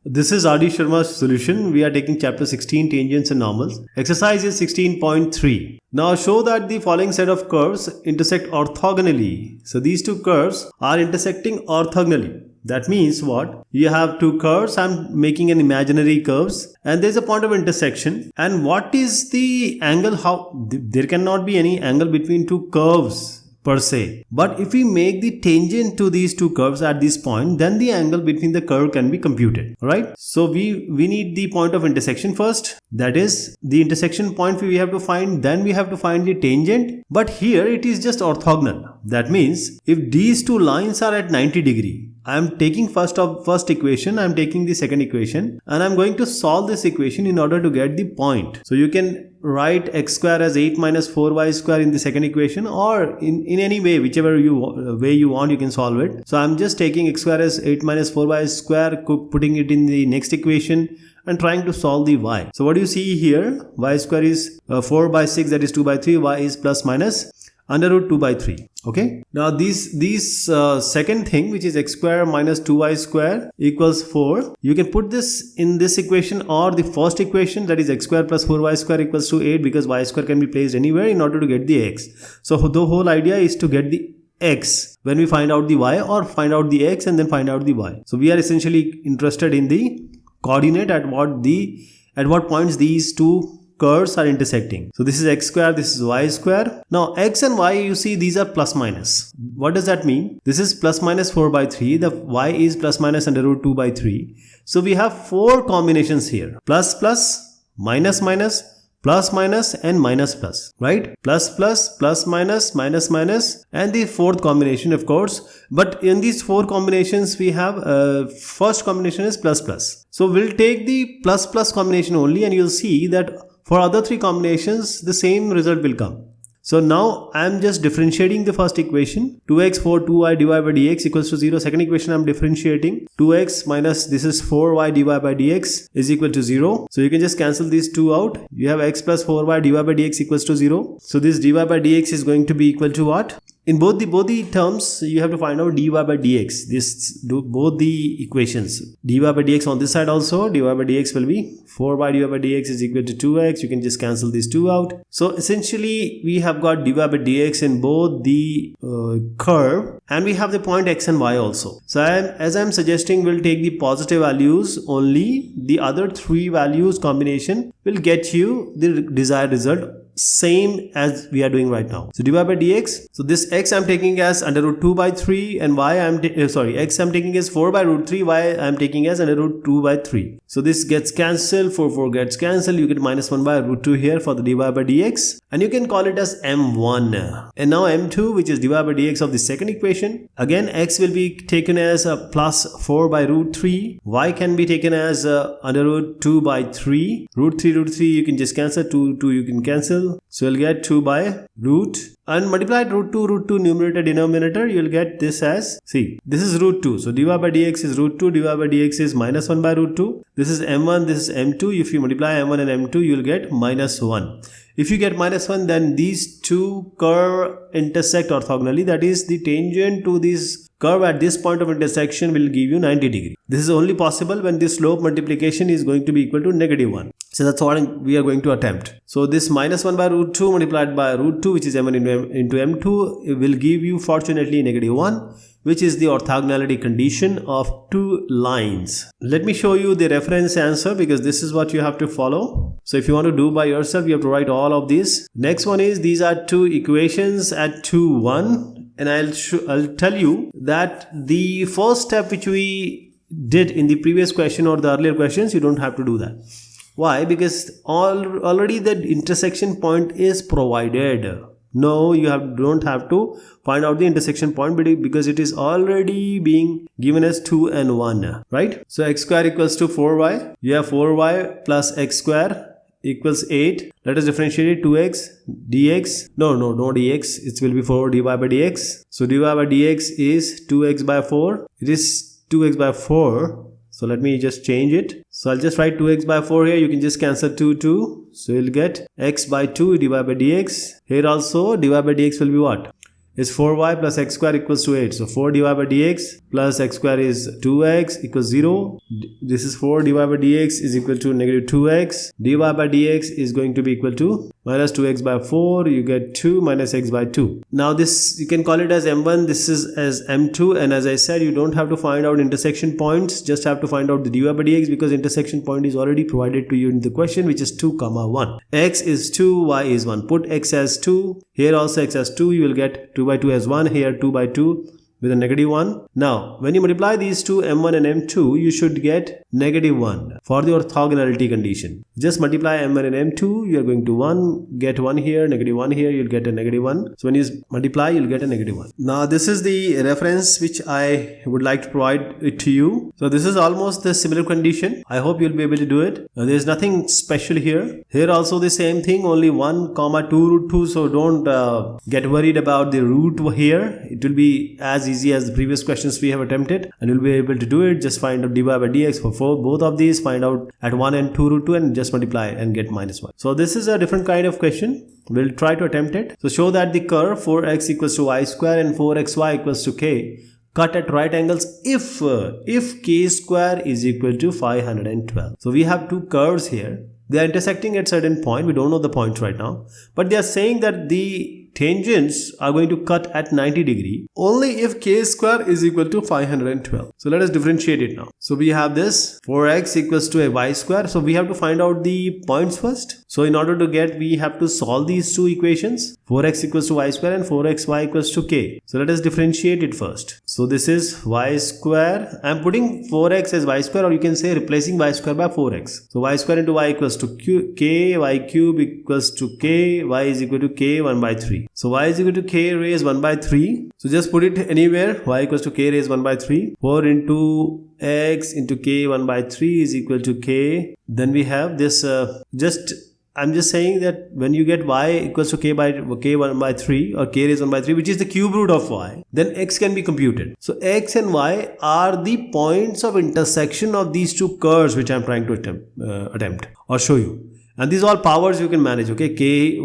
This is R.D. Sharma's solution. We are taking chapter 16, tangents and normals. Exercise is 16.3. Now show that the following set of curves intersect orthogonally. So these two curves are intersecting orthogonally. That means what? You have two curves. I'm making an imaginary curves and there's a point of intersection. And what is the angle? There cannot be any angle between two curves per se. But if we make the tangent to these two curves at this point, then the angle between the curve can be computed. Alright? So we need the point of intersection first. That is the intersection point we have to find. Then we have to find the tangent. But here it is just orthogonal. That means if these two lines are at 90 degree, I am taking first equation, I am taking the second equation and I am going to solve this equation in order to get the point. So you can write x square as 8 minus 4y square in the second equation, or in any way, whichever way you want, you can solve it. So I am just taking x square as 8 minus 4y square, putting it in the next equation and trying to solve the y. So what do you see here? Y square is 4 by 6, that is 2 by 3, y is plus minus under root 2 by 3. Okay. Now these second thing, which is x square minus 2y square equals 4. You can put this in this equation or the first equation, that is x square plus 4y square equals to 8, because y square can be placed anywhere in order to get the x. So the whole idea is to get the x when we find out the y, or find out the x and then find out the y. So we are essentially interested in the coordinate at what points these two curves are intersecting. So this is x square, this is y square. Now x and y, you see these are plus minus. What does that mean? This is plus minus 4 by 3. The y is plus minus under root 2 by 3. So we have four combinations here. Plus plus, minus minus, plus minus and minus plus, right? Plus plus, plus minus, minus minus, and the fourth combination, of course. But in these four combinations we have first combination is plus plus. So we'll take the plus plus combination only, and you'll see that for other three combinations, the same result will come. So now I am just differentiating the first equation. 2x 4 2y divided by dx equals to 0. Second equation I am differentiating. 2x minus this is 4y divided by dx is equal to 0. So you can just cancel these two out. You have x plus 4y divided by dx equals to 0. So this dy by dx is going to be equal to what? In both the terms, you have to find out dy by dx. Both the equations. dy by dx on this side also, dy by dx will be 4y dy by dx is equal to 2x. You can just cancel these two out. So essentially, we have got dy by dx in both the curve, and we have the point x and y also. So as I am suggesting, we'll take the positive values only. The other three values combination will get you the desired result, same as we are doing right now. So dy by dx, so this x I'm taking as under root 2 by 3 and y x I'm taking as 4 by root 3, y I'm taking as under root 2 by 3. So this gets cancelled, 4 gets cancelled, you get minus 1 by root 2 here for the dy by dx, and you can call it as m1. And now m2, which is dy by dx of the second equation. Again, x will be taken as a plus 4 by root 3, y can be taken as under root 2 by 3, root 3 you can just cancel, 2 you can cancel. So you'll get 2 by root, and multiplied root 2 numerator denominator, you'll get this as, see, this is root 2. So dy by dx is root 2, dy by dx is minus 1 by root 2. This is m1, this is m2. If you multiply m1 and m2, you'll get minus 1. If you get minus 1, then these two curve intersect orthogonally. That is, the tangent to this curve at this point of intersection will give you 90 degree. This is only possible when the slope multiplication is going to be equal to negative 1. So that's what we are going to attempt. So this minus 1 by root 2 multiplied by root 2, which is m1 into m2, it will give you fortunately negative 1, which is the orthogonality condition of two lines. Let me show you the reference answer, because this is what you have to follow. So if you want to do by yourself, you have to write all of these. Next one is, these are two equations at 2, 1. And I'll tell you that the first step which we did in the previous question or the earlier questions, you don't have to do that. Why? Because already the intersection point is provided. No, you don't have to find out the intersection point, because it is already being given as 2 and 1, right? So x square equals to 4y. You have 4y plus x square equals 8. Let us differentiate it, 2x dx. No dx. It will be 4 dy by dx. So dy by dx is 2x by 4. It is 2x by 4. So let me just change it. So I'll just write 2x by 4 here. You can just cancel 2. So you'll get x by 2 divided by dx. Here also dy by dx will be what? is 4y plus x square equals to 8. So 4 divided by dx plus x square is 2x equals 0. This is 4 divided by dx is equal to negative 2x. Divided by dx is going to be equal to minus 2x by 4. You get 2 minus x by 2. Now this you can call it as m1. This is as m2. And as I said, you don't have to find out intersection points. Just have to find out the dy by dx because intersection point is already provided to you in the question, which is 2 comma 1. X is 2, y is 1. Put x as 2. Here also x as 2. You will get 2 by 2 as 1. Here 2 by 2 with a negative 1. Now, when you multiply these two, m1 and m2, you should get negative 1 for the orthogonality condition. Just multiply m1 and m2, you are going to 1, get 1 here, negative 1 here, you'll get a negative 1. So when you multiply, you'll get a negative 1. Now, this is the reference which I would like to provide it to you. So this is almost the similar condition. I hope you'll be able to do it. There is nothing special here. Here also the same thing, only 1 comma 2 root 2. So don't get worried about the root here. It will be as easy as the previous questions we have attempted, and you'll be able to do it. Just find out dy by dx for both of these, find out at 1 and 2 root 2 and just multiply and get minus 1. So this is a different kind of question. We'll try to attempt it. So show that the curve 4x equals to y square and 4xy equals to k cut at right angles if k square is equal to 512. So we have two curves here. They are intersecting at certain point. We don't know the point right now, but they are saying that the tangents are going to cut at 90 degree only if k square is equal to 512. So let us differentiate it now. So we have this 4x equals to a y square. So we have to find out the points first. So in order to get, we have to solve these two equations, 4x equals to y square and 4xy equals to k. So let us differentiate it first. So this is y square. I am putting 4x as y square, or you can say replacing y square by 4x. So y square into y equals to k, y cube equals to k, y is equal to k 1 by 3. So y is equal to k raised 1 by 3. So just put it anywhere. Y equals to k raised 1 by 3. 4 into x into k 1 by 3 is equal to k. Then we have this I'm just saying that when you get y equals to k 1 by 3 or k raised 1 by 3, which is the cube root of y, then x can be computed. So x and y are the points of intersection of these two curves which I'm trying to attempt or show you. And these all powers you can manage, okay? K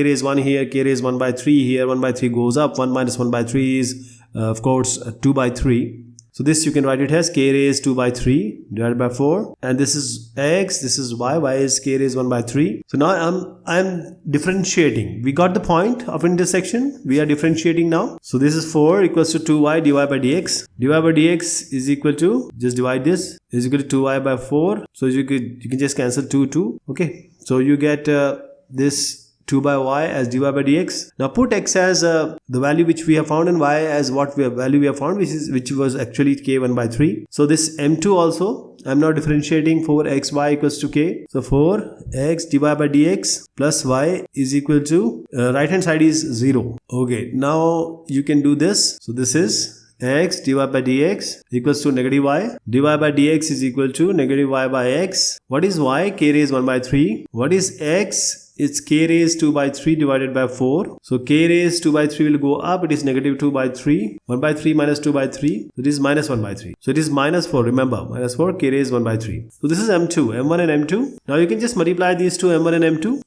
raised 1 here, k raised 1 by 3 here, 1 by 3 goes up, 1 minus 1 by 3 is, of course, 2 by 3. So this you can write it as k raised 2 by 3 divided by 4. And this is x, this is y is k raised 1 by 3. So now I'm differentiating. We got the point of intersection. We are differentiating now. So this is 4 equals to 2y divided by dx. Divided by dx is equal to, just divide this, is equal to 2y by 4. So you can just cancel 2. Okay. So you get this 2 by y as dy by dx. Now put x as the value which we have found and y as value we have found, which was actually k 1 by 3. So this m2 also, I'm now differentiating 4xy equals to k. So 4x dy by dx plus y is equal to right hand side is 0. Okay, now you can do this. So this is x divided by dx equals to negative y. Divided by dx is equal to negative y by x. What is y? K raised 1 by 3. What is x? It's k raised 2 by 3 divided by 4. So k raised 2 by 3 will go up. It is negative 2 by 3. 1 by 3 minus 2 by 3. So it is minus 1 by 3. So it is minus 4. Remember, minus 4, k raised 1 by 3. So this is m2, m1 and m2. Now you can just multiply these two, m1 and m2.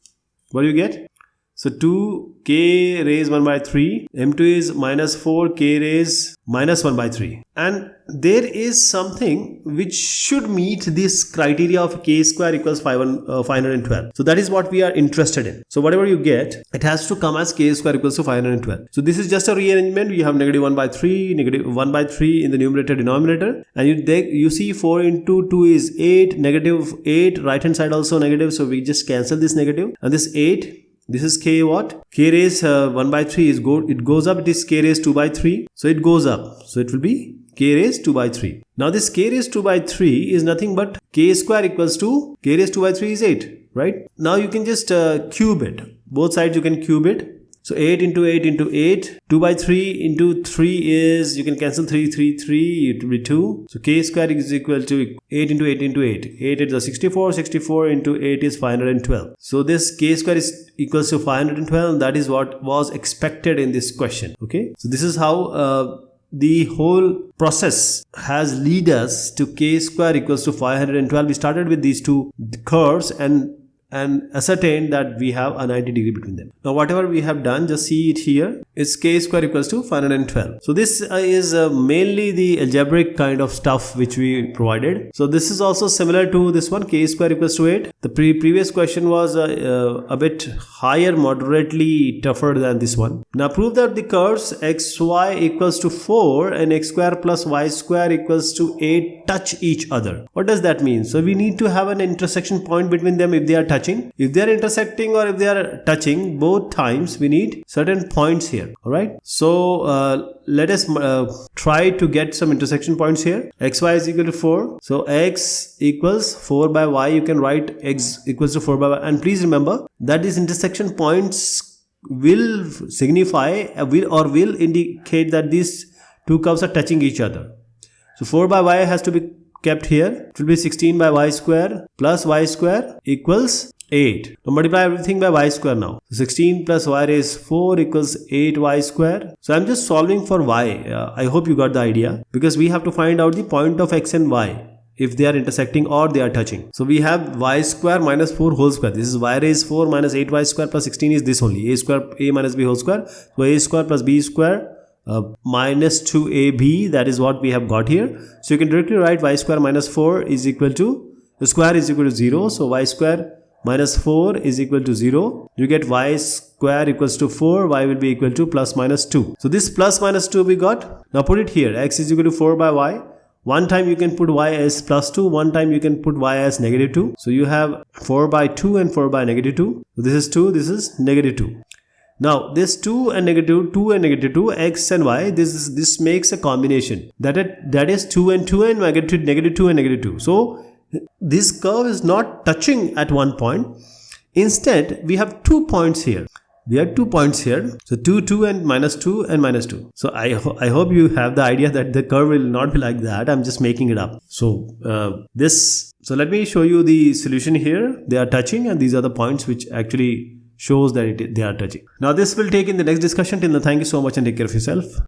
What do you get? So 2k raised 1 by 3. m2 is minus 4, k raised minus 1 by 3. And there is something which should meet this criteria of k square equals 512. So that is what we are interested in. So whatever you get, it has to come as k square equals to 512. So this is just a rearrangement. We have negative 1 by 3, negative 1 by 3 in the numerator denominator. And you see 4 into 2 is 8, negative 8, right hand side also negative. So we just cancel this negative. And this 8, this is k what? K raised 1 by 3 is it goes up. It is k raised 2 by 3. So it goes up. So it will be k raised 2 by 3. Now this k raised 2 by 3 is nothing but k square equals to k raised 2 by 3 is 8, right? Now you can just cube it. Both sides you can cube it. So 8 into 8 into 8. 2 by 3 into 3 is, you can cancel 3, 3, it will be 2. So k square is equal to 8 into 8 into 8. 8 is 64. 64 into 8 is 512. So this k square is equals to 512. That is what was expected in this question. Okay. So this is how the whole process has led us to k square equals to 512. We started with these two curves and and ascertain that we have a 90 degree between them. Now whatever we have done, just see it here. It's k square equals to 512. So this is mainly the algebraic kind of stuff which we provided. So this is also similar to this one, k square equals to 8. The previous question was a bit higher, moderately tougher than this one. Now prove that the curves xy equals to 4 and x square plus y square equals to 8 touch each other. What does that mean? So we need to have an intersection point between them if they are touching. If they are intersecting or if they are touching, both times we need certain points here. Alright. So let us try to get some intersection points here. Xy is equal to 4. So x equals 4 by y. You can write x equals to 4 by y. And please remember that these intersection points will signify will indicate that these two curves are touching each other. So 4 by y has to be kept here. It will be 16 by y square plus y square equals 8. Now multiply everything by y square now. 16 plus y raised 4 equals 8y square. So I'm just solving for y. I hope you got the idea, because we have to find out the point of x and y if they are intersecting or they are touching. So we have y square minus 4 whole square. This is y raised 4 minus 8y square plus 16 is this only. A square, a minus b whole square. So a square plus b square minus 2ab, that is what we have got here. So you can directly write y square minus 4 is equal to, the square is equal to 0. So y square minus 4 is equal to 0. You get y square equals to 4, y will be equal to plus minus 2. So this plus minus 2 we got. Now put it here. X is equal to 4 by y. One time you can put y as plus 2, one time you can put y as negative 2. So you have 4 by 2 and 4 by negative 2. So this is 2, this is negative 2. Now this 2 and negative 2, x and y, this makes a combination. That is 2 and 2 and negative 2 and negative 2. So this curve is not touching at one point. Instead, we have 2 points here. We have 2 points here. So 2, 2 and minus 2 and minus 2. So I hope you have the idea that the curve will not be like that. I'm just making it up. So so let me show you the solution here. They are touching, and these are the points which actually shows that they are touching. Now this will take in the next discussion. Till then, thank you so much and take care of yourself.